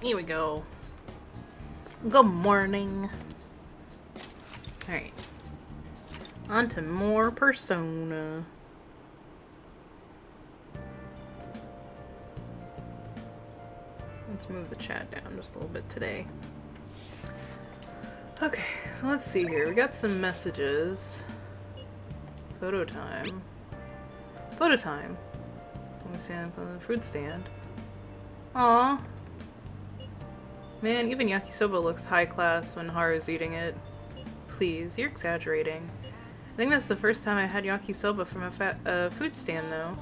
Here we go. Good morning. Alright. On to more Persona. Let's move the chat down just a little bit today. Okay, so let's see here. We got some messages. Photo time. Photo time. Let me stand on the fruit stand. Aww. Man, even yakisoba looks high class when Haru's eating it. Please, you're exaggerating. I think this is the first time I had yakisoba from a food stand, though.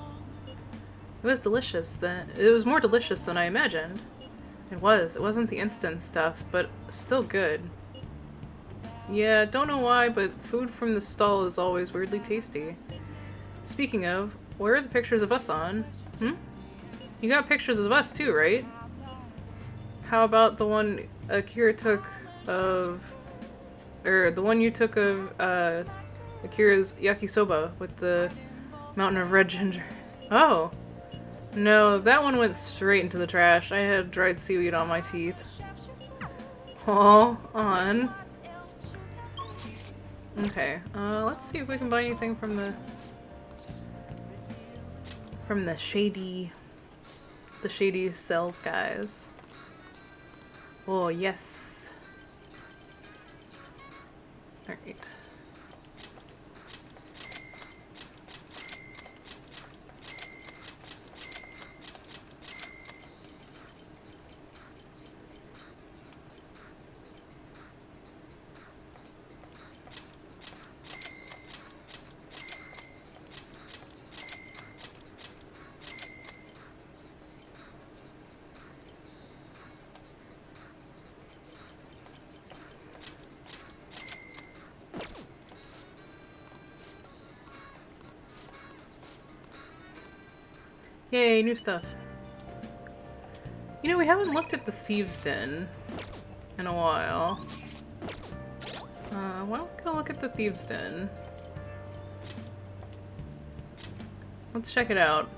It was delicious. It was more delicious than I imagined. It was. It wasn't the instant stuff, but still good. Yeah, don't know why, but food from the stall is always weirdly tasty. Speaking of, where are the pictures of us on? Hmm? You got pictures of us too, right? How about the one Akira took of... Or the one you took of, Akira's yakisoba with the mountain of red ginger? Oh. No, that one went straight into the trash. I had dried seaweed on my teeth. Oh, on. Okay, let's see if we can buy anything from the shady sales guys. Oh, yes. Alright. Yay, new stuff. You know, we haven't looked at the Thieves' Den in a while. Why don't we go look at the Thieves' Den? Let's check it out.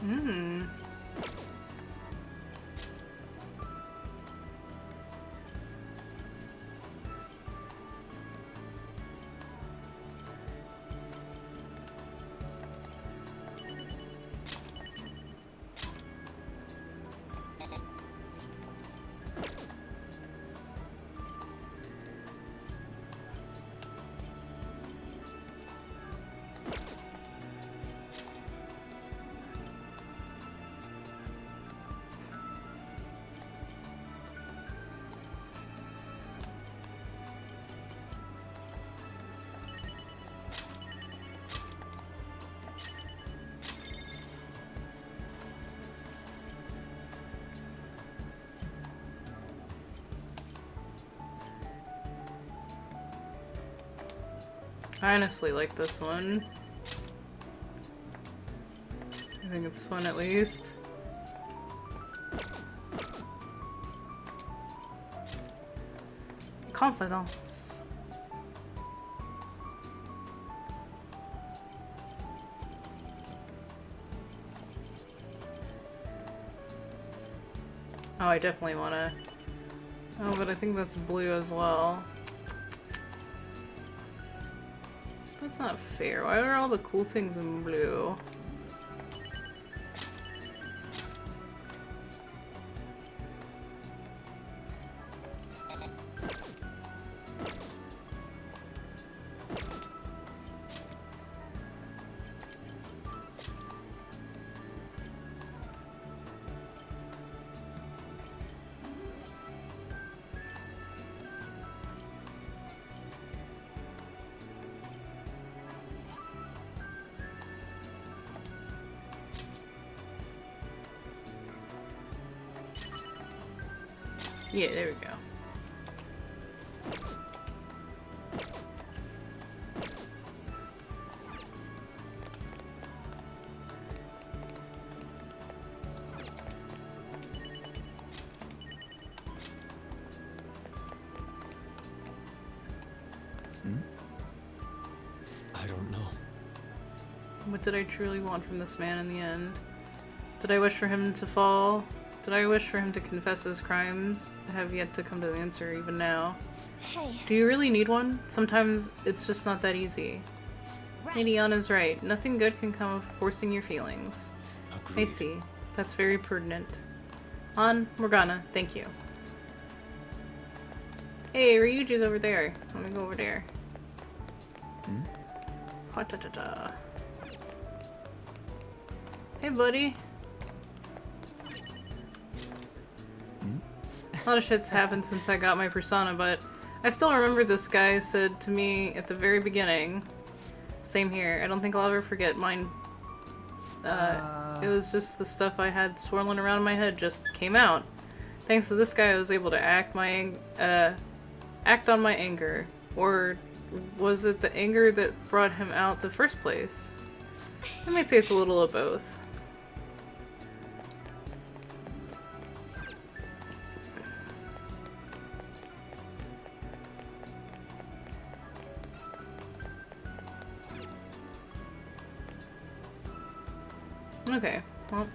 Hmm. I honestly like this one. I think it's fun at least. Confidence. Oh, I definitely wanna... Oh, but I think that's blue as well. That's not fair. Why are all the cool things in blue? Yeah, there we go. I don't know. What did I truly want from this man in the end? Did I wish for him to fall? Did I wish for him to confess his crimes? I have yet to come to the answer even now. Hey. Do you really need one? Sometimes it's just not that easy. Right. Lady Anna's right. Nothing good can come of forcing your feelings. Agreed. I see. That's very prudent. On, Morgana, thank you. Hey, Ryuji's over there. Let me go over there. Ha ta ta ta. Hey, buddy. A lot of shit's happened since I got my persona, but I still remember this guy said to me at the very beginning. Same here. I don't think I'll ever forget mine. It was just the stuff I had swirling around in my head just came out. Thanks to this guy, I was able to act on my anger. Or was it the anger that brought him out the first place? I might say it's a little of both. Okay, well.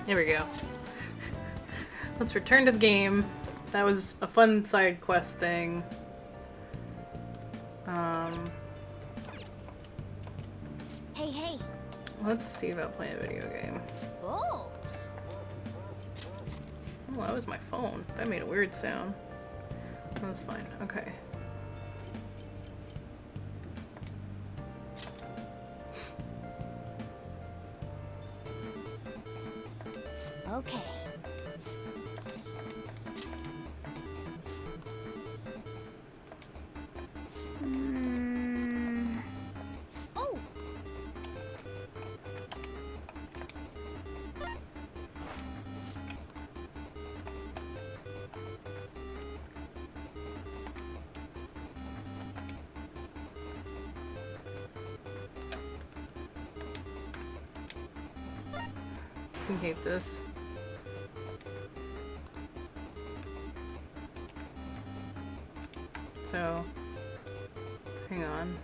There we go. Let's return to the game. That was a fun side quest thing. Hey. Let's see about playing a video game. Oh. Oh, that was my phone. That made a weird sound. That's fine. Okay. Okay. Oh. I hate this. So, hang on.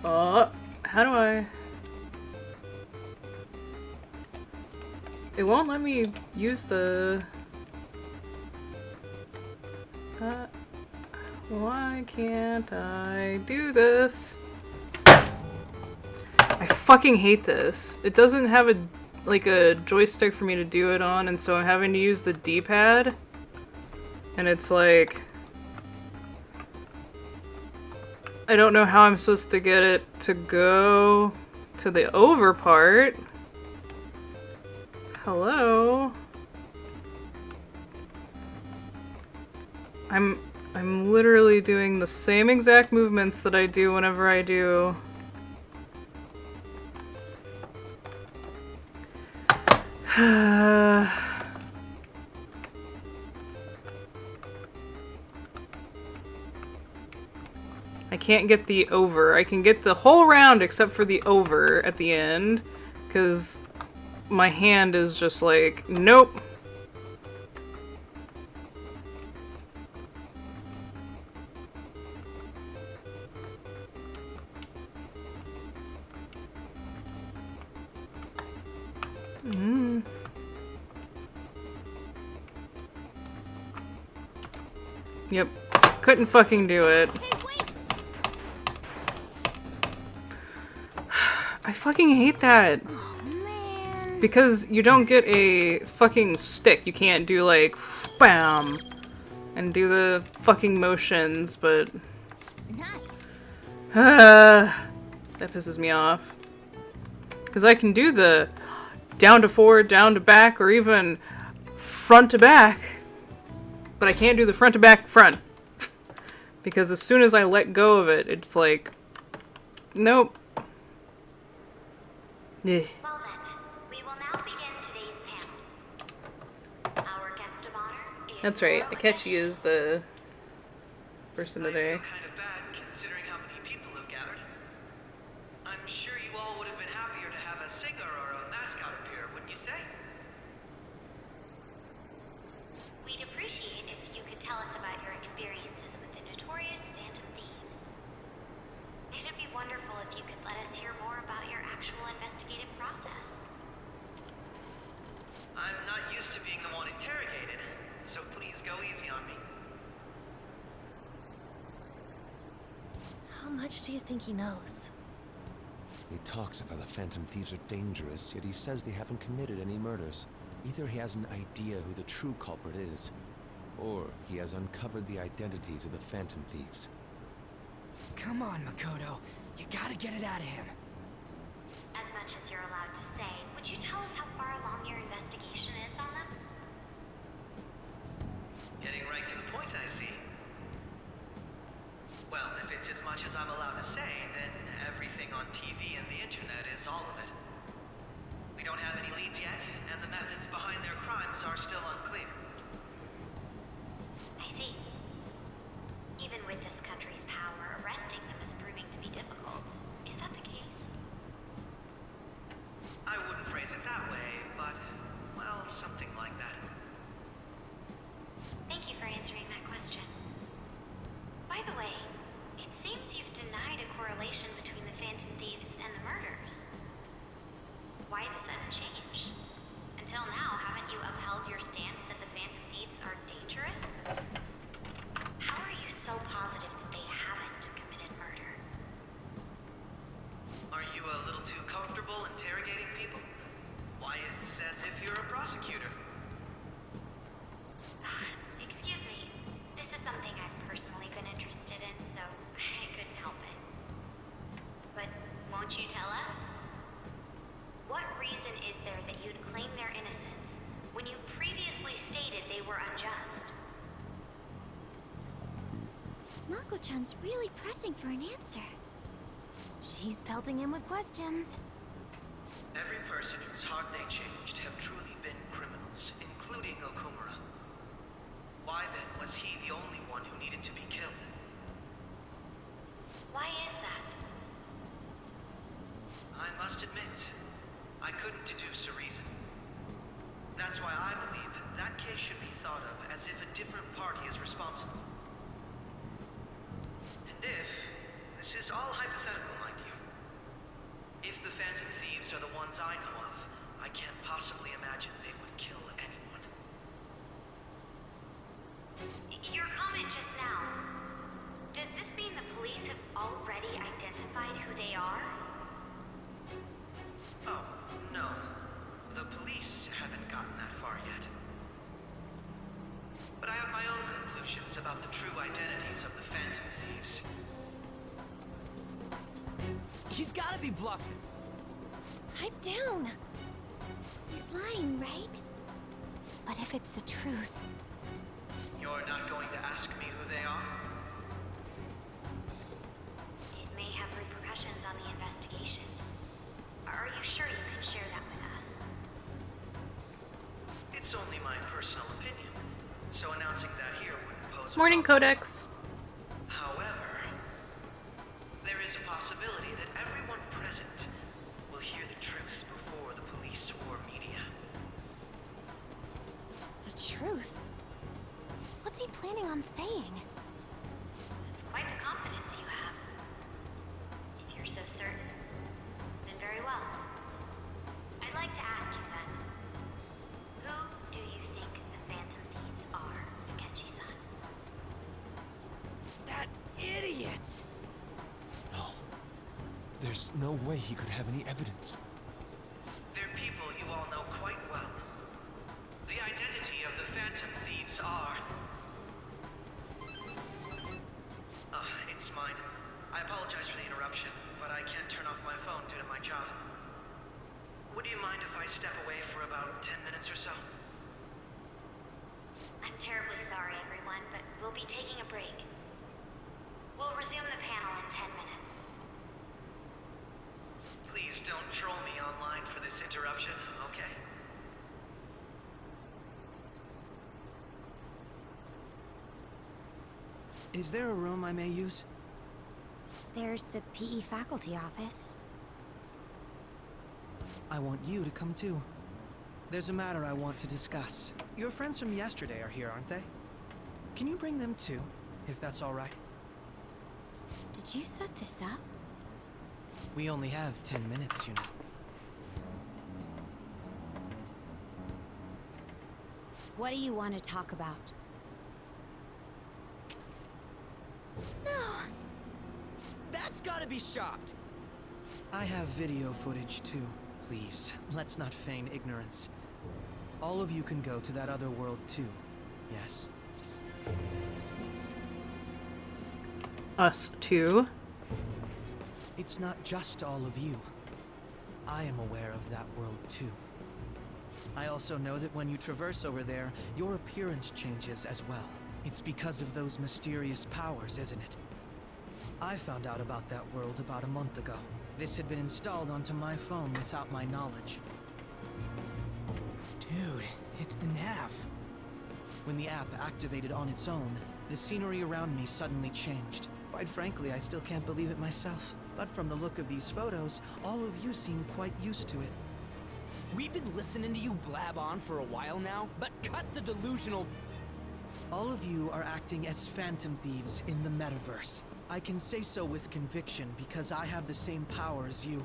Up. How do I? It won't let me use the. Why can't I do this? I fucking hate this. It doesn't have a joystick for me to do it on, and so I'm having to use the D-pad. And it's like, I don't know how I'm supposed to get it to go to the over part. Hello? I'm literally doing the same exact movements that I do whenever I do. I can't get the over. I can get the whole round except for the over at the end, because my hand is just like, nope. Yep. Couldn't fucking do it. Hey, wait. I fucking hate that. Oh, man. Because you don't get a fucking stick. You can't do like, bam, and do the fucking motions, but... Nice. That pisses me off. Because I can do the down to forward, down to back, or even front to back. But I can't do the front to back front. Because as soon as I let go of it, it's like, nope. Yeah. Well then, we will now begin today's panel. Our guest of honor is That's right. Akechi is the person today. Kind of bad considering how many people have gathered. I'm sure you all would have been happier to have a singer or a mascot appear, wouldn't you say? We'd appreciate if you could tell us about your experiences with the notorious Phantom Thieves. It'd be wonderful if you could let us hear more about your actual investigative process. I'm not used to being the one interrogated, so please go easy on me. How much do you think he knows? He talks about the Phantom Thieves are dangerous, yet he says they haven't committed any murders. Either he has an idea who the true culprit is, or he has uncovered the identities of the Phantom Thieves. Come on, Makoto. You gotta get it out of him. As much as you're allowed to say, would you tell us how far along your investigation is on them? Getting right to the point, I see. Well, if it's as much as I'm allowed to say, then everything on TV and the internet is all of it. We don't have any leads yet, and the methods behind their crimes are still unclear. I see. Even with this country's power, arresting them is proving to be difficult. Is that the case? I wouldn't phrase it that way, but, well, something like that. Thank you for answering that question. By the way, it seems you've denied a correlation between prosecutor. Excuse me. This is something I've personally been interested in, so I couldn't help it. But won't you tell us? What reason is there that you'd claim their innocence when you previously stated they were unjust? Mako-chan's really pressing for an answer. She's pelting him with questions. Every person whose heart they changed have truly been criminals, including Okumura. Why then was he the only one who needed to be killed? Why is that? I must admit, I couldn't deduce a reason. That's why I believe that case should be thought of as if a different party is responsible. And if, this is all hypothetical, mind you, if the Phantom Thieves are the ones I know of, I can't possibly imagine they would kill anyone. Your comment just now, does this mean the police have already identified who they are? Oh, no. The police haven't gotten that far yet. But I have my own conclusions about the true identities of the Phantom Thieves. He's gotta be bluffing. Pipe down. He's lying, right? But if it's the truth, You're not going to ask me who they are? It may have repercussions on the investigation. Are you sure you can share that with us? It's only my personal opinion, so announcing that here wouldn't pose a Morning, problem. Codex. However, there is a possibility that everyone present will hear the truth before the police or media. the truth. What's he planning on saying? It's quite the confidence you have. If you're so certain, then very well. I'd like to ask you then, who do you think the Phantom Thieves are, Akechi-san? That idiot! No. There's no way he could have any evidence. They're people you all know quite well. The identity of the Phantom Thieves are... it's mine. I apologize for the interruption, but I can't turn off my phone due to my job. Would you mind if I step away for about 10 minutes or so? I'm terribly sorry, everyone, but we'll be taking a break. We'll resume the panel in 10 minutes. Please don't troll me online for this interruption, okay? Is there a room I may use? There's the PE faculty office. I want you to come too. There's a matter I want to discuss. Your friends from yesterday are here, aren't they? Can you bring them too, if that's all right? Did you set this up? We only have 10 minutes, you know. What do you want to talk about? No. That's gotta be shopped! I have video footage too. Please, let's not feign ignorance. All of you can go to that other world too, yes? Us too. It's not just all of you. I am aware of that world too. I also know that when you traverse over there, your appearance changes as well. It's because of those mysterious powers, isn't it? I found out about that world about a month ago. This had been installed onto my phone without my knowledge. Dude, it's the nav. When the app activated on its own, the scenery around me suddenly changed. Quite frankly, I still can't believe it myself. But from the look of these photos, all of you seem quite used to it. We've been listening to you blab on for a while now, but cut the delusional... All of you are acting as Phantom Thieves in the metaverse. I can say so with conviction because I have the same power as you.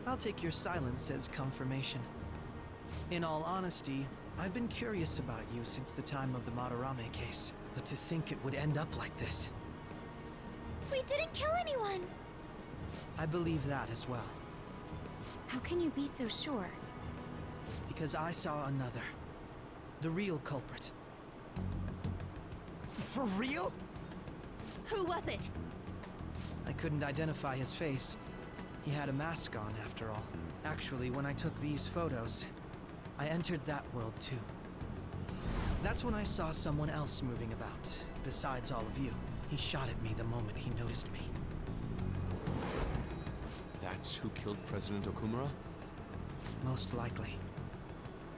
I'll take your silence as confirmation. In all honesty, I've been curious about you since the time of the Madarame case. But to think it would end up like this. We didn't kill anyone. I believe that as well. How can you be so sure? Because I saw another. The real culprit. For real? Who was it? I couldn't identify his face. He had a mask on, after all. Actually, when I took these photos, I entered that world too. That's when I saw someone else moving about, besides all of you. He shot at me the moment he noticed me. That's who killed President Okumura? Most likely.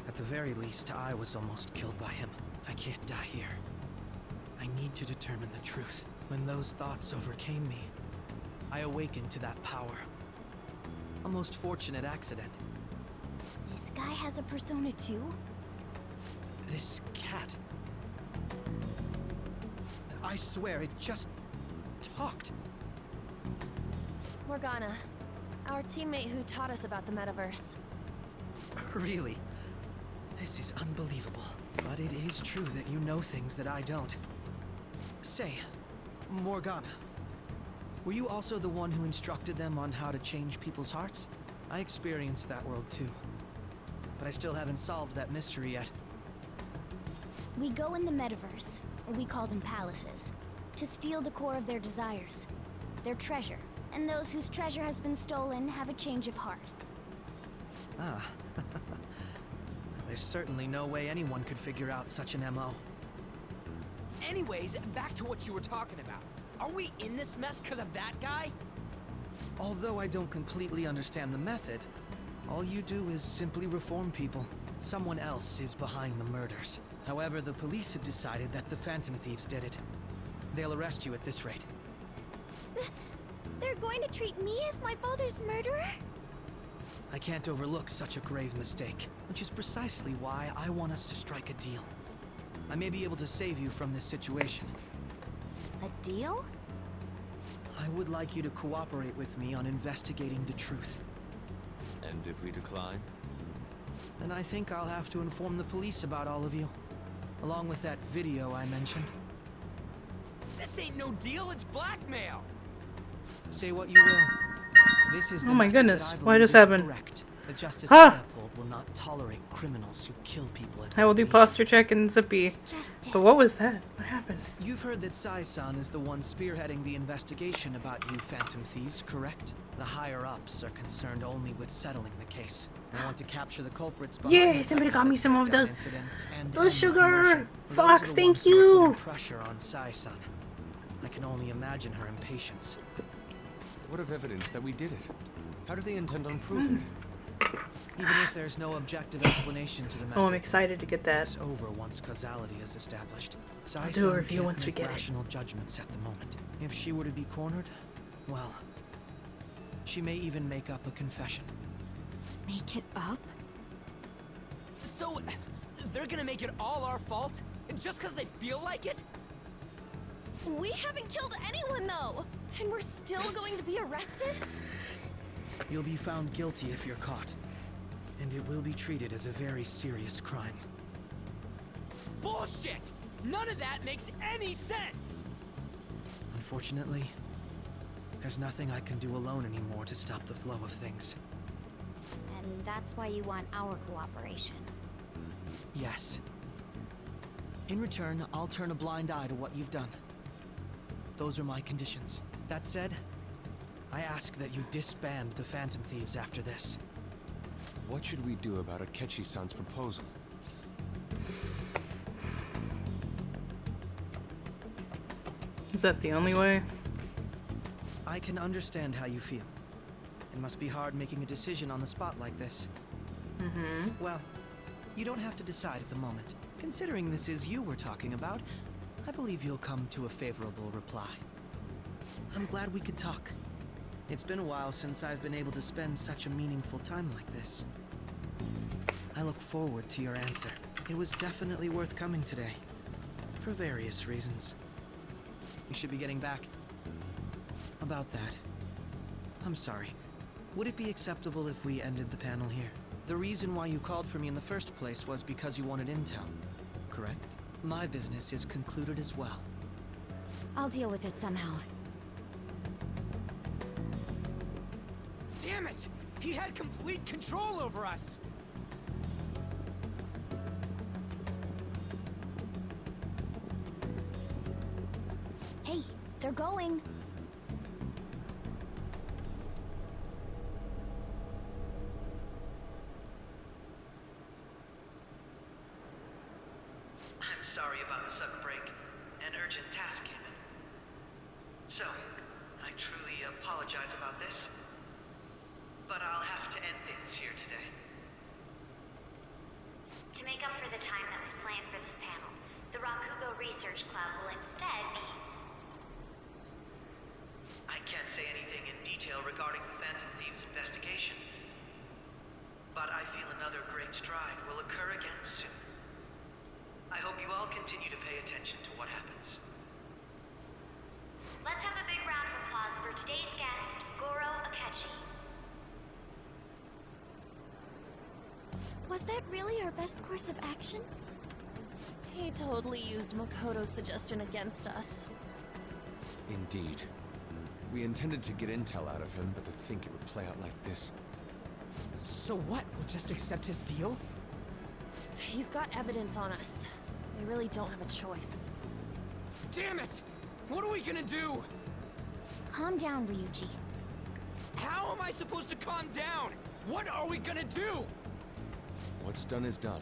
At the very least, I was almost killed by him. I can't die here. I need to determine the truth. When those thoughts overcame me, I awakened to that power. A most fortunate accident. This guy has a persona too? This cat. I swear, it just talked. Morgana, our teammate who taught us about the metaverse. Really? This is unbelievable. But it is true that you know things that I don't. Say, Morgana, were you also the one who instructed them on how to change people's hearts? I experienced that world too. But I still haven't solved that mystery yet. We go in the metaverse, or we call them palaces, to steal the core of their desires, their treasure. And those whose treasure has been stolen have a change of heart. Ah. There's certainly no way anyone could figure out such an MO. Anyways, back to what you were talking about. Are we in this mess because of that guy? Although I don't completely understand the method, all you do is simply reform people. Someone else is behind the murders. However, the police have decided that the Phantom Thieves did it. They'll arrest you at this rate. They're going to treat me as my father's murderer? I can't overlook such a grave mistake, which is precisely why I want us to strike a deal. I may be able to save you from this situation. A deal? I would like you to cooperate with me on investigating the truth. And if we decline? Then I think I'll have to inform the police about all of you, along with that video I mentioned. This ain't no deal, it's blackmail! Say what you will. This is the Oh my method goodness, that I what believe just is happened? correct. The Justice Ah! Leopold will not tolerate criminals who kill people at I will do their posture check and zippy. Justice. But what was that? What happened? You've heard that Sai-san is the one spearheading the investigation about you Phantom Thieves, correct? The higher-ups are concerned only with settling the case. They want to capture the culprits behind Yay, the somebody got me some of the- incidents and the end sugar! commotion. Those are Fox, the thank ones who are you! putting pressure on Sai-san. I can only imagine her impatience. What of evidence that we did it? How do they intend on proving it? Even if there's no objective explanation to the matter, Oh, I'm excited to get that. it's over once causality is established. I'll do a review can't once we make get it. rational judgments at the moment. If she were to be cornered, well, she may even make up a confession. Make it up? So, they're gonna make it all our fault? Just because they feel like it? We haven't killed anyone though! And we're still going to be arrested? You'll be found guilty if you're caught, and it will be treated as a very serious crime. Bullshit! None of that makes any sense! Unfortunately, there's nothing I can do alone anymore to stop the flow of things. And that's why you want our cooperation. Yes. In return, I'll turn a blind eye to what you've done. Those are my conditions. That said, I ask that you disband the Phantom Thieves after this. What should we do about Akechi-san's proposal? Is that the only way? I can understand how you feel. It must be hard making a decision on the spot like this. Mm-hmm. Well, you don't have to decide at the moment. Considering this is you we're talking about, I believe you'll come to a favorable reply. I'm glad we could talk. It's been a while since I've been able to spend such a meaningful time like this. I look forward to your answer. It was definitely worth coming today. For various reasons. We should be getting back. About that, I'm sorry. Would it be acceptable if we ended the panel here? The reason why you called for me in the first place was because you wanted intel, correct? My business is concluded as well. I'll deal with it somehow. Damn it! He had complete control over us! Hey, they're going. I'm sorry about the sudden break. An urgent task came in. So, I truly apologize about this. But I'll have to end things here today. To make up for the time that was planned for this panel, the Rakugo Research Club will instead be... I can't say anything in detail regarding the Phantom Thieves investigation. But I feel another great stride will occur again soon. I hope you all continue to pay attention to what happens. Let's have a big round of applause for today's guest, Goro Akechi. Was that really our best course of action? He totally used Makoto's suggestion against us. Indeed. We intended to get intel out of him, but to think it would play out like this. So what? We'll just accept his deal? He's got evidence on us. We really don't have a choice. Damn it! What are we gonna do? Calm down, Ryuji. How am I supposed to calm down? What are we gonna do? What's done is done.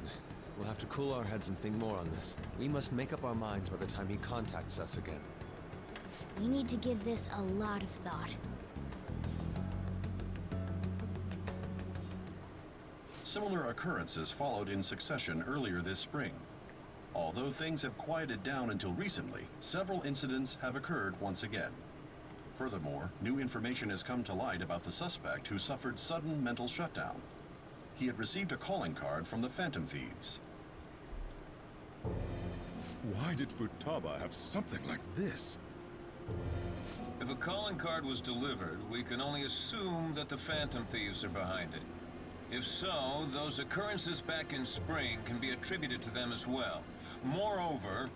We'll have to cool our heads and think more on this. We must make up our minds by the time he contacts us again. We need to give this a lot of thought. Similar occurrences followed in succession earlier this spring. Although things have quieted down until recently, several incidents have occurred once again. Furthermore, new information has come to light about the suspect who suffered sudden mental shutdown. He had received a calling card from the Phantom Thieves. Why did Futaba have something like this? If a calling card was delivered, we can only assume that the Phantom Thieves are behind it. If so, those occurrences back in spring can be attributed to them as well. Moreover...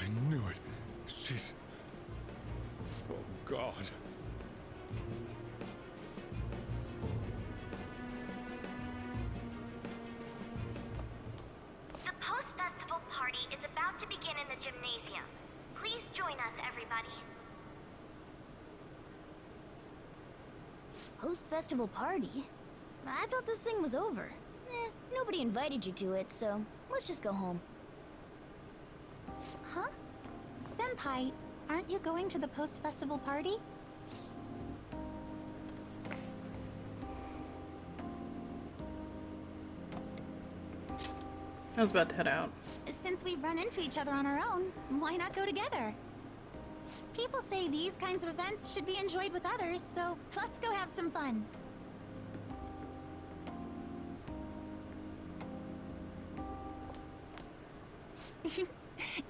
I knew it. She's... Oh, God. The post-festival party is about to begin in the gymnasium. Please join us, everybody. Post-festival party? I thought this thing was over. Nobody invited you to it, so let's just go home. Huh? Senpai, aren't you going to the post-festival party? I was about to head out. Since we've run into each other on our own, why not go together? People say these kinds of events should be enjoyed with others, so let's go have some fun.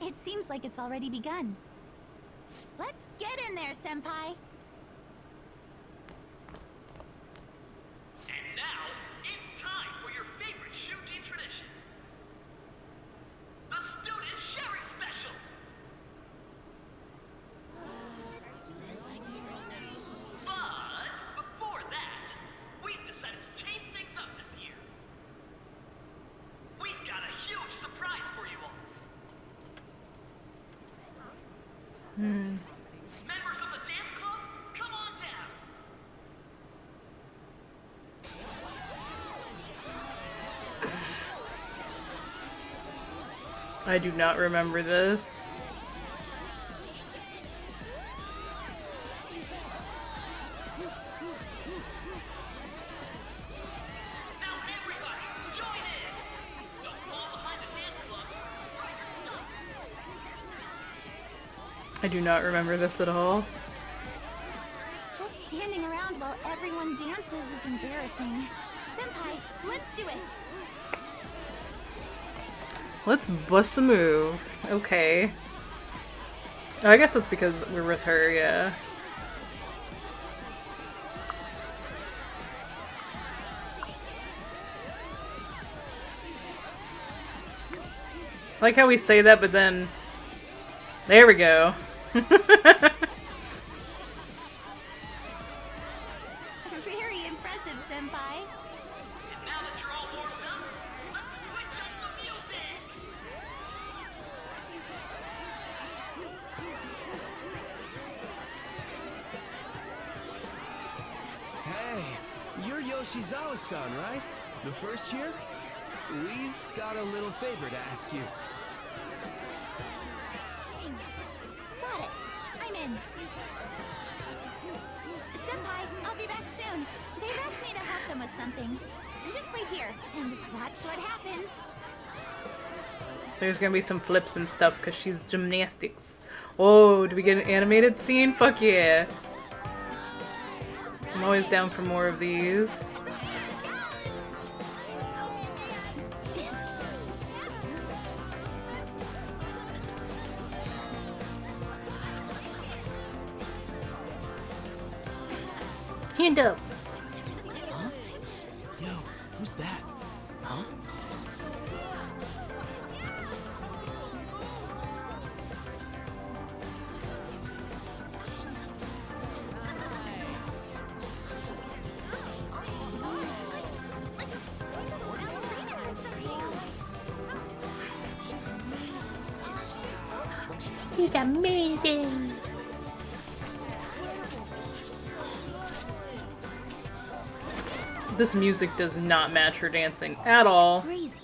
It seems like it's already begun. Let's get in there, Senpai! And now, it's time for your favorite Shuji tradition. The Student Sharing Special! But, before that, we've decided to change things up this year. We've got a huge surprise for you all. Members of the dance club, come on down. I do not remember this. Now everybody, join in. Don't fall behind the dance club. I do not remember this at all. Just standing around while everyone dances is embarrassing. Senpai, let's do it! Let's bust a move. Okay. Oh, I guess that's because we're with her, yeah. I like how we say that, but then... There we go. impressive, Senpai. And now that you're all warmed up, let's switch up the music! Hey, you're Yoshizawa-san, right? The first year? We've got a little favor to ask you. Got it. I'm in. Senpai, I'll be back soon. They've asked me to help them with something. Just wait here and watch what happens. There's gonna be some flips and stuff because she's gymnastics. Oh, do we get an animated scene? Fuck yeah. I'm always down for more of these. Hand up. Huh? Yo, who's that? Huh? She's amazing. This music does not match her dancing at all. Crazy.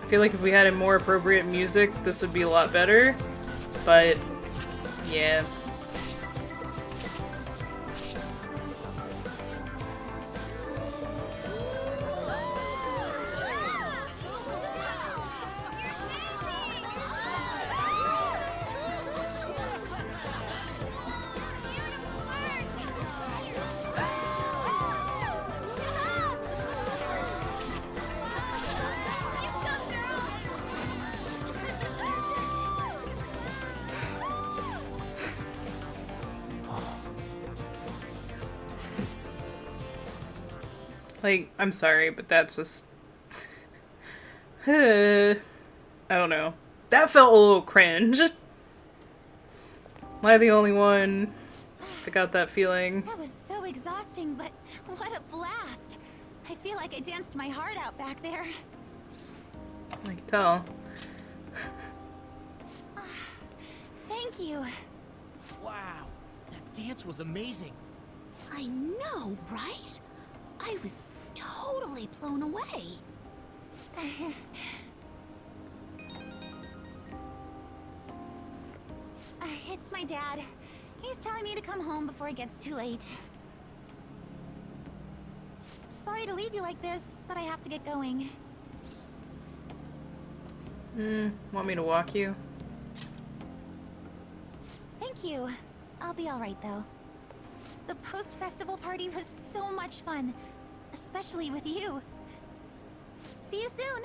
I feel like if we had a more appropriate music, this would be a lot better. But, yeah. Like, I'm sorry, but that's just... I don't know. That felt a little cringe. Am I the only one that got that feeling? That was so exhausting, but what a blast. I feel like I danced my heart out back there. I can tell. Thank you. Wow, that dance was amazing. I know, right? I was totally blown away. It's my dad. He's telling me to come home before it gets too late. Sorry to leave you like this, but I have to get going. Want me to walk you? Thank you. I'll be alright though. The post-festival party was so much fun. Especially with you. See you soon!